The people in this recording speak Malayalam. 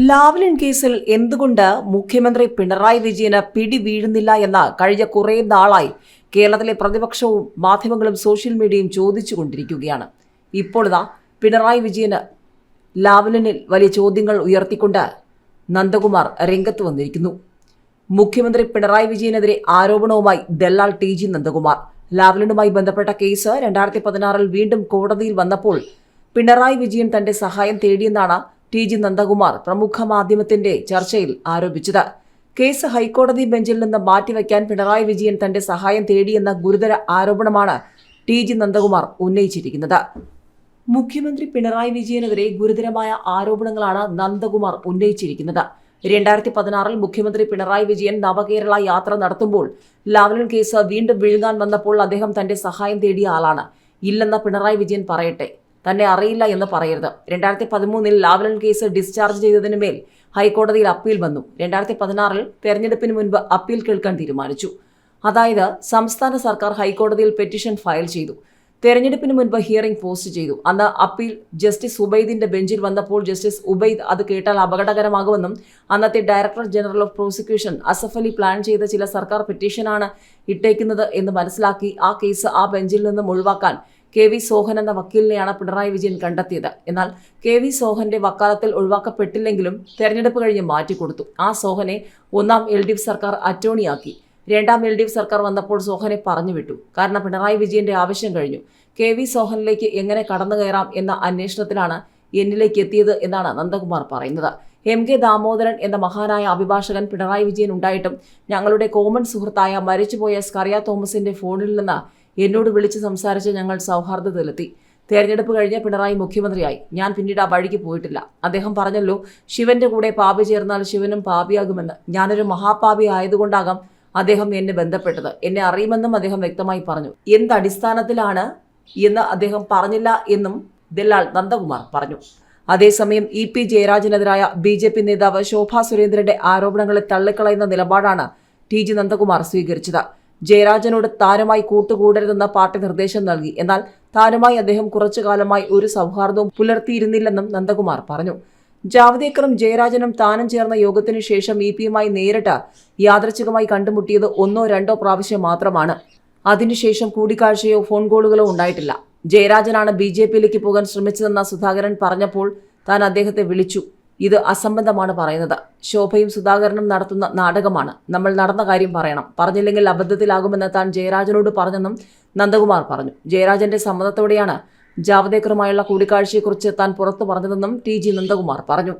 ലാവ്ലിൻ കേസിൽ എന്തുകൊണ്ട് മുഖ്യമന്ത്രി പിണറായി വിജയന് പിടി വീഴുന്നില്ല എന്ന കഴിഞ്ഞ കുറേ നാളായി കേരളത്തിലെ പ്രതിപക്ഷവും മാധ്യമങ്ങളും സോഷ്യൽ മീഡിയയും ചോദിച്ചുകൊണ്ടിരിക്കുകയാണ്. ഇപ്പോഴിതാ പിണറായി വിജയന് ലാവ്ലിനിൽ വലിയ ചോദ്യങ്ങൾ ഉയർത്തിക്കൊണ്ട് നന്ദകുമാർ രംഗത്ത് വന്നിരിക്കുന്നു. മുഖ്യമന്ത്രി പിണറായി വിജയനെതിരെ ആരോപണവുമായി ദല്ലാൽ ടി.ജി. നന്ദകുമാർ. ലാവ്ലിനുമായി ബന്ധപ്പെട്ട കേസ് 2016 വീണ്ടും കോടതിയിൽ വന്നപ്പോൾ പിണറായി വിജയൻ തന്റെ സഹായം തേടിയെന്നാണ് ടി.ജി. നന്ദകുമാർ പ്രമുഖ മാധ്യമത്തിന്റെ ചർച്ചയിൽ ആരോപിച്ചത്. കേസ് ഹൈക്കോടതി ബെഞ്ചിൽ നിന്ന് മാറ്റിവെക്കാൻ പിണറായി വിജയൻ തന്റെ സഹായം തേടിയെന്ന ഗുരുതര ആരോപണമാണ് ടി.ജി. നന്ദകുമാർ ഉന്നയിച്ചിരിക്കുന്നത്. മുഖ്യമന്ത്രി പിണറായി വിജയനെതിരെ ഗുരുതരമായ ആരോപണങ്ങളാണ് നന്ദകുമാർ ഉന്നയിച്ചിരിക്കുന്നത്. 2016 മുഖ്യമന്ത്രി പിണറായി വിജയൻ നവകേരള യാത്ര നടത്തുമ്പോൾ ലാവ്ലിൻ കേസ് വീണ്ടും വിഴുങ്ങാൻ വന്നപ്പോൾ അദ്ദേഹം തന്റെ സഹായം തേടിയ ആളാണ്. ഇല്ലെന്ന പിണറായി വിജയൻ പറയട്ടെ, തന്നെ അറിയില്ല എന്ന് പറയരുത്. 2013 ലാവ്ലിൻ കേസ് ഡിസ്ചാർജ് ചെയ്തതിന് മേൽ ഹൈക്കോടതിയിൽ അപ്പീൽ വന്നു. 2016 തെരഞ്ഞെടുപ്പിന് മുൻപ് അപ്പീൽ കേൾക്കാൻ തീരുമാനിച്ചു. അതായത് സംസ്ഥാന സർക്കാർ ഹൈക്കോടതിയിൽ പെറ്റീഷൻ ഫയൽ ചെയ്തു. തെരഞ്ഞെടുപ്പിന് മുൻപ് ഹിയറിംഗ് പോസ്റ്റ് ചെയ്തു. അന്ന് അപ്പീൽ ജസ്റ്റിസ് ഉബൈദിന്റെ ബെഞ്ചിൽ വന്നപ്പോൾ ജസ്റ്റിസ് ഉബൈദ് അത് കേട്ടാൽ അപകടകരമാകുമെന്നും അന്നത്തെ director general of prosecution Asaf Ali plan ചെയ്ത ചില സർക്കാർ പെറ്റീഷനാണ് ഇട്ടേക്കുന്നത് എന്ന് മനസ്സിലാക്കി ആ കേസ് ആ ബെഞ്ചിൽ നിന്നും ഒഴിവാക്കാൻ കെ.വി. സോഹൻ എന്ന വക്കീലിനെയാണ് പിണറായി വിജയൻ കണ്ടെത്തിയത്. എന്നാൽ കെ.വി. സോഹന്റെ വക്കാലത്തിൽ ഒഴിവാക്കപ്പെട്ടില്ലെങ്കിലും തെരഞ്ഞെടുപ്പ് കഴിഞ്ഞ് മാറ്റിക്കൊടുത്തു. ആ സോഹനെ 1ാം LDF സർക്കാർ അറ്റോർണിയാക്കി. 2ാം LDF സർക്കാർ വന്നപ്പോൾ സോഹനെ പറഞ്ഞുവിട്ടു. കാരണം പിണറായി വിജയന്റെ ആവശ്യം കഴിഞ്ഞു. കെ.വി. സോഹനിലേക്ക് എങ്ങനെ കടന്നു കയറാം എന്ന അന്വേഷണത്തിലാണ് എന്നിലേക്ക് എത്തിയത് എന്നാണ് നന്ദകുമാർ പറയുന്നത്. M.K. ദാമോദരൻ എന്ന മഹാനായ അഭിഭാഷകൻ പിണറായി വിജയൻ ഉണ്ടായിട്ടും ഞങ്ങളുടെ കോമൺ സുഹൃത്തായ മരിച്ചുപോയ സ്കറിയ തോമസിന്റെ ഫോണിൽ നിന്ന് എന്നോട് വിളിച്ച് സംസാരിച്ച് ഞങ്ങൾ സൗഹാർദ്ദത്തിലെത്തി. തെരഞ്ഞെടുപ്പ് കഴിഞ്ഞ് പിണറായി മുഖ്യമന്ത്രിയായി. ഞാൻ പിന്നീട് ആ വഴിക്ക് പോയിട്ടില്ല. അദ്ദേഹം പറഞ്ഞല്ലോ, ശിവന്റെ കൂടെ പാപി ചേർന്നാൽ ശിവനും പാപിയാകുമെന്ന്. ഞാനൊരു മഹാപാപി ആയതുകൊണ്ടാകാം അദ്ദേഹം എന്നെ ബന്ധപ്പെട്ടത്. എന്നെ അറിയുമെന്നും അദ്ദേഹം വ്യക്തമായി പറഞ്ഞു. എന്തടിസ്ഥാനത്തിലാണ് എന്ന് അദ്ദേഹം പറഞ്ഞില്ല എന്നും ദല്ലാൽ നന്ദകുമാർ പറഞ്ഞു. അതേസമയം EP ജയരാജനെതിരായ BJP നേതാവ് ശോഭാ സുരേന്ദ്രന്റെ ആരോപണങ്ങളെ തള്ളിക്കളയുന്ന നിലപാടാണ് ടി.ജി. നന്ദകുമാർ സ്വീകരിച്ചത്. ജയരാജനോട് താനുമായി കൂട്ടുകൂടരുതെന്ന് പാർട്ടി നിർദ്ദേശം നൽകി. എന്നാൽ താനുമായി അദ്ദേഹം കുറച്ചു കാലമായി ഒരു സൗഹാർദ്ദവും പുലർത്തിയിരുന്നില്ലെന്നും നന്ദകുമാർ പറഞ്ഞു. ജാവ്ദേക്കറും ജയരാജനും താനും ചേർന്ന യോഗത്തിനു ശേഷം EP-യുമായി നേരിട്ട് യാദൃച്ഛികമായി കണ്ടുമുട്ടിയത് 1 or 2 പ്രാവശ്യം മാത്രമാണ്. അതിനുശേഷം കൂടിക്കാഴ്ചയോ ഫോൺ കോളുകളോ ഉണ്ടായിട്ടില്ല. ജയരാജനാണ് BJP-യിലേക്ക് പോകാൻ ശ്രമിച്ചതെന്ന സുധാകരൻ പറഞ്ഞപ്പോൾ താൻ അദ്ദേഹത്തെ വിളിച്ചു. ഇത് അസംബന്ധമാണ് പറയുന്നത്. ശോഭയും സുധാകരനും നടത്തുന്ന നാടകമാണ്. നമ്മൾ നടന്ന കാര്യം പറയണം. പറഞ്ഞില്ലെങ്കിൽ അബദ്ധത്തിലാകുമെന്ന് താൻ ജയരാജനോട് പറഞ്ഞെന്നും നന്ദകുമാർ പറഞ്ഞു. ജയരാജന്റെ സമ്മതത്തോടെയാണ് ജാവ്ദേക്കറുമായുള്ള കൂടിക്കാഴ്ചയെക്കുറിച്ച് താൻ പുറത്തു പറഞ്ഞതെന്നും ടി.ജി. നന്ദകുമാർ പറഞ്ഞു.